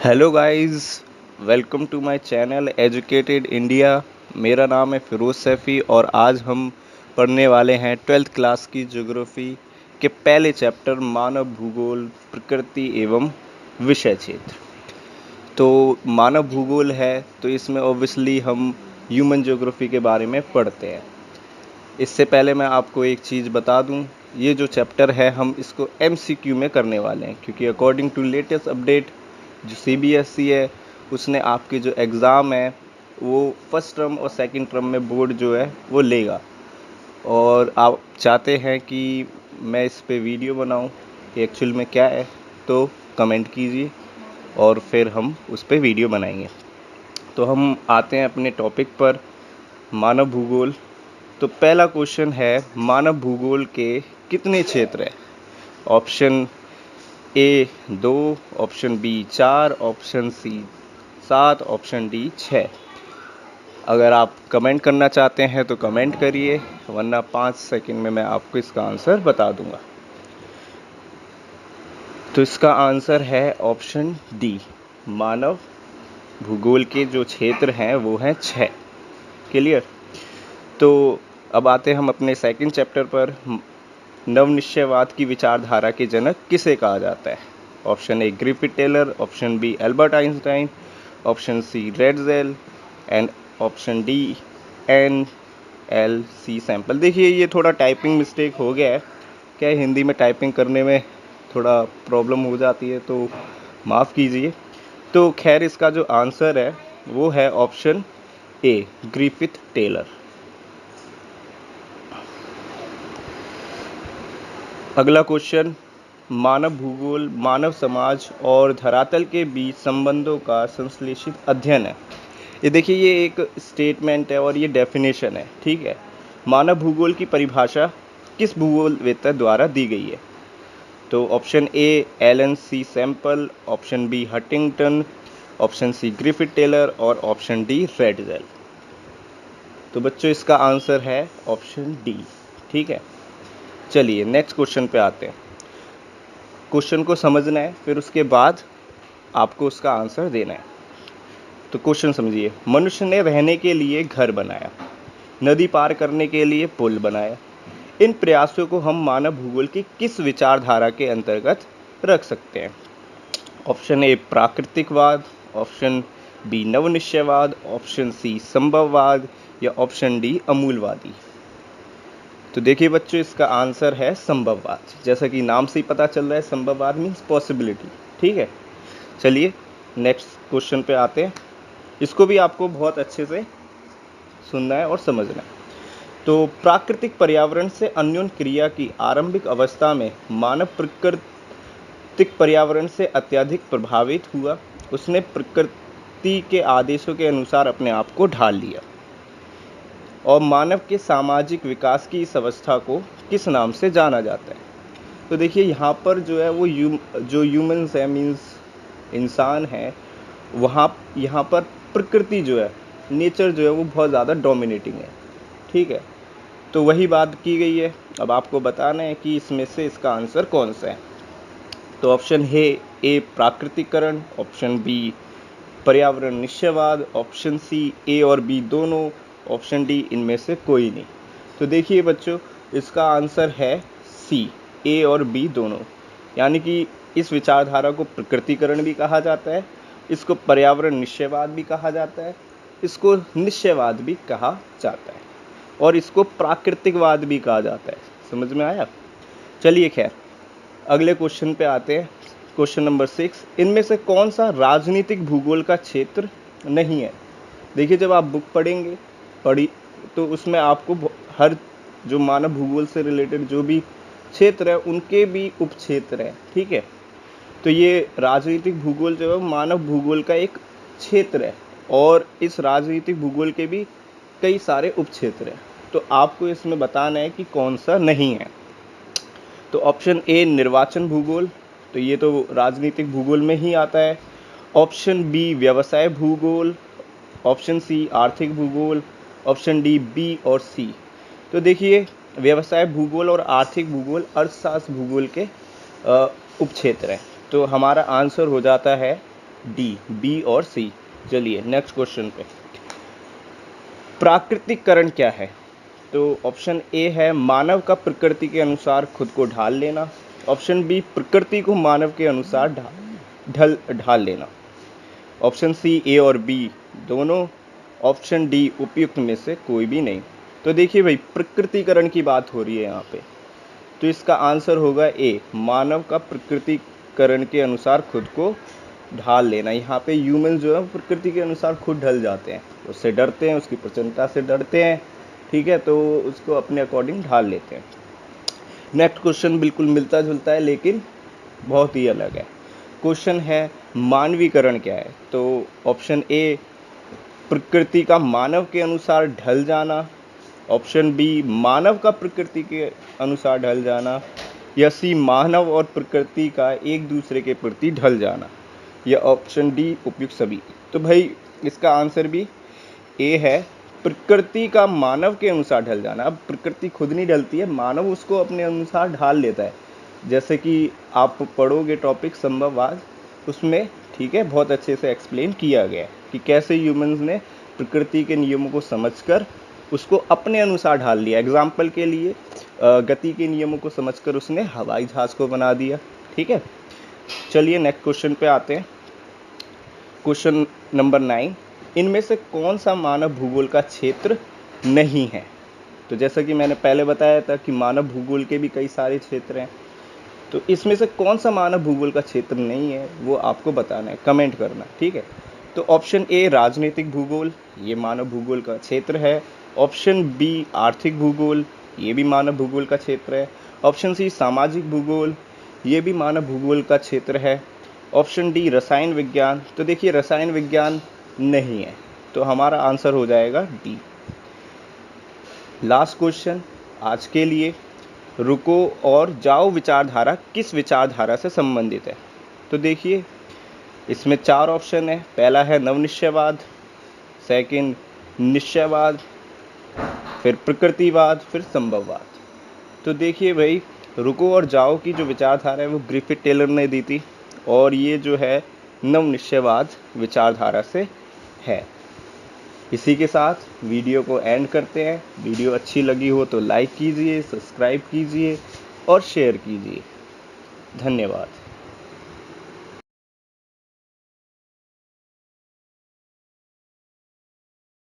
Hello guys, welcome to my channel educated India. मेरा नाम है फिरोज सैफ़ी और आज हम पढ़ने वाले हैं 12th क्लास की ज्योग्राफी के पहले चैप्टर मानव भूगोल, प्रकृति एवं विषय क्षेत्र। तो मानव भूगोल है तो इसमें ऑब्वियसली हम ह्यूमन ज्योग्राफी के बारे में पढ़ते हैं। इससे पहले मैं आपको एक चीज़ बता दूं, ये जो चैप्टर है हम इसको एमसीक्यू में करने वाले हैं, क्योंकि अकॉर्डिंग टू लेटेस्ट अपडेट जो सीबीएसई है उसने आपके जो एग्ज़ाम है वो फर्स्ट टर्म और सेकंड टर्म में बोर्ड जो है वो लेगा, और आप चाहते हैं कि मैं इस पे वीडियो बनाऊं कि एक्चुअल में क्या है, तो कमेंट कीजिए और फिर हम उस पे वीडियो बनाएंगे। तो हम आते हैं अपने टॉपिक पर, मानव भूगोल। तो पहला क्वेश्चन है, मानव भूगोल के कितने क्षेत्र हैं? Option A 2, option B 4, option C 7, option D 6। अगर आप कमेंट करना चाहते हैं तो कमेंट करिए, वरना 5 सेकंड में मैं आपको इसका आंसर बता दूंगा। तो इसका आंसर है ऑप्शन डी। मानव भूगोल के जो क्षेत्र हैं वो हैं 6। क्लियर? तो अब आते हैं हम अपने सेकंड चैप्टर पर। नवनिश्चयवाद की विचारधारा के जनक किसे कहा जाता है? Option A Griffith Taylor, option B Albert Einstein, option C Ratzel and option D NLC Semple. देखिए ये थोड़ा टाइपिंग मिस्टेक हो गया है, क्या है, हिंदी में टाइपिंग करने में थोड़ा प्रॉब्लम हो जाती है, तो माफ़ कीजिए। तो खैर इसका जो आंसर है वो है ऑप्शन ए ग्रिफिथ टेलर। अगला क्वेश्चन, मानव भूगोल मानव समाज और धरातल के बीच संबंधों का संश्लेषित अध्ययन है। ये देखिए ये एक स्टेटमेंट है और ये डेफिनेशन है, ठीक है। मानव भूगोल की परिभाषा किस भूगोलवेत्ता द्वारा दी गई है? तो option A LNC Semple, option B Huntington, option C Griffith Taylor और ऑप्शन डी रेडजेल। तो बच्चों इसका आंसर है ऑप्शन डी, ठीक है। चलिए नेक्स्ट क्वेश्चन पे आते हैं। क्वेश्चन को समझना है, फिर उसके बाद आपको उसका आंसर देना है। तो क्वेश्चन समझिए, मनुष्य ने रहने के लिए घर बनाया, नदी पार करने के लिए पुल बनाया। इन प्रयासों को हम मानव भूगोल की किस विचारधारा के अंतर्गत रख सकते हैं? ऑप्शन ए प्राकृतिकवाद, ऑप्शन बी नवनिश्चयवाद, ऑप्शन सी संभववाद या ऑप्शन डी अमूलवादी। तो देखिए बच्चों इसका आंसर है संभववाद। जैसा कि नाम से ही पता चल रहा है, संभववाद मीन्स पॉसिबिलिटी, ठीक है। चलिए नेक्स्ट क्वेश्चन पे आते हैं। इसको भी आपको बहुत अच्छे से सुनना है और समझना है। तो प्राकृतिक पर्यावरण से अन्योन्य क्रिया की आरंभिक अवस्था में मानव प्राकृतिक पर्यावरण से अत्यधिक प्रभावित हुआ। उसने प्रकृति के आदेशों के अनुसार अपने आप को ढाल लिया और मानव के सामाजिक विकास की इस अवस्था को किस नाम से जाना जाता है? तो देखिए यहाँ पर जो है वो जो ह्यूमन्स है मीन्स इंसान है, वहाँ यहाँ पर प्रकृति जो है, नेचर जो है वो बहुत ज़्यादा डोमिनेटिंग है, ठीक है। तो वही बात की गई है। अब आपको बताना है कि इसमें से इसका आंसर कौन सा है। तो ऑप्शन है ए प्राकृतिकरण, ऑप्शन बी पर्यावरण निश्चयवाद, ऑप्शन सी ए और बी दोनों, ऑप्शन डी इनमें से कोई नहीं। तो देखिए बच्चों इसका आंसर है सी, ए और बी दोनों। यानी कि इस विचारधारा को प्रकृतिकरण भी कहा जाता है, इसको पर्यावरण निश्चयवाद भी कहा जाता है, इसको निश्चयवाद भी कहा जाता है और इसको प्राकृतिकवाद भी कहा जाता है। समझ में आया? चलिए खैर अगले क्वेश्चन पे आते हैं। क्वेश्चन नंबर 6, इनमें से कौन सा राजनीतिक भूगोल का क्षेत्र नहीं है? देखिए जब आप बुक पढ़ी तो उसमें आपको हर जो मानव भूगोल से रिलेटेड जो भी क्षेत्र है उनके भी उप क्षेत्र हैं, ठीक है। तो ये राजनीतिक भूगोल जो है मानव भूगोल का एक क्षेत्र है और इस राजनीतिक भूगोल के भी कई सारे उप क्षेत्र हैं। तो आपको इसमें बताना है कि कौन सा नहीं है। तो ऑप्शन ए निर्वाचन भूगोल, तो ये तो राजनीतिक भूगोल में ही आता है। ऑप्शन बी व्यवसाय भूगोल, ऑप्शन सी आर्थिक भूगोल, ऑप्शन डी बी और सी। तो देखिए व्यवसाय भूगोल और आर्थिक भूगोल अर्थशास्त्र भूगोल के उपक्षेत्र हैं। तो हमारा आंसर हो जाता है डी, बी और सी। चलिए नेक्स्ट क्वेश्चन पे। प्राकृतिकरण क्या है? तो ऑप्शन ए है मानव का प्रकृति के अनुसार खुद को ढाल लेना। ऑप्शन बी प्रकृति को मानव के अनुसार ढाल लेना। ऑप्शन सी ए और बी दोनों। ऑप्शन डी उपयुक्त में से कोई भी नहीं। तो देखिए भाई, प्रकृतिकरण की बात हो रही है यहाँ पे, तो इसका आंसर होगा ए, मानव का प्रकृतिकरण के अनुसार खुद को ढाल लेना। यहाँ पे ह्यूमन जो है प्रकृति के अनुसार खुद ढल जाते हैं, उससे डरते हैं, उसकी प्रचंडता से डरते हैं, ठीक है, तो उसको अपने अकॉर्डिंग ढाल लेते हैं। नेक्स्ट क्वेश्चन बिल्कुल मिलता जुलता है लेकिन बहुत ही अलग है। क्वेश्चन है मानवीकरण क्या है? तो ऑप्शन ए प्रकृति का मानव के अनुसार ढल जाना। ऑप्शन बी मानव का प्रकृति के अनुसार ढल जाना। या सी मानव और प्रकृति का एक दूसरे के प्रति ढल जाना। या ऑप्शन डी उपयुक्त सभी। तो भाई इसका आंसर भी ए है, प्रकृति का मानव के अनुसार ढल जाना। अब प्रकृति खुद नहीं ढलती है, मानव उसको अपने अनुसार ढाल लेता है। जैसे कि आप पढ़ोगे टॉपिक संभववाद, उसमें ठीक है बहुत अच्छे से एक्सप्लेन किया गया है कि कैसे ह्यूमंस ने प्रकृति के नियमों को समझकर उसको अपने अनुसार ढाल लिया। एग्जाम्पल के लिए गति के नियमों को समझकर उसने हवाई जहाज को बना दिया, ठीक है। चलिए नेक्स्ट क्वेश्चन पे आते हैं। क्वेश्चन नंबर 9, इनमें से कौन सा मानव भूगोल का क्षेत्र नहीं है? तो जैसा कि मैंने पहले बताया था कि मानव भूगोल के भी कई सारे क्षेत्र हैं, तो इसमें से कौन सा मानव भूगोल का क्षेत्र नहीं है वो आपको बताना है, कमेंट करना, ठीक है। तो ऑप्शन ए राजनीतिक भूगोल, ये मानव भूगोल का क्षेत्र है। ऑप्शन बी आर्थिक भूगोल, ये भी मानव भूगोल का क्षेत्र है। ऑप्शन सी सामाजिक भूगोल, ये भी मानव भूगोल का क्षेत्र है। ऑप्शन डी रसायन विज्ञान, तो देखिए रसायन विज्ञान नहीं है, तो हमारा आंसर हो जाएगा डी। लास्ट क्वेश्चन आज के लिए, रुको और जाओ विचारधारा किस विचारधारा से संबंधित है? तो देखिए इसमें 4 ऑप्शन है। पहला है नवनिश्चयवाद, सेकंड निश्चयवाद, फिर प्रकृतिवाद, फिर संभववाद। तो देखिए भाई, रुको और जाओ की जो विचारधारा है वो ग्रिफिथ टेलर ने दी थी, और ये जो है नवनिश्चयवाद विचारधारा से है। इसी के साथ वीडियो को एंड करते हैं। वीडियो अच्छी लगी हो तो लाइक कीजिए, सब्सक्राइब कीजिए और शेयर कीजिए। धन्यवाद।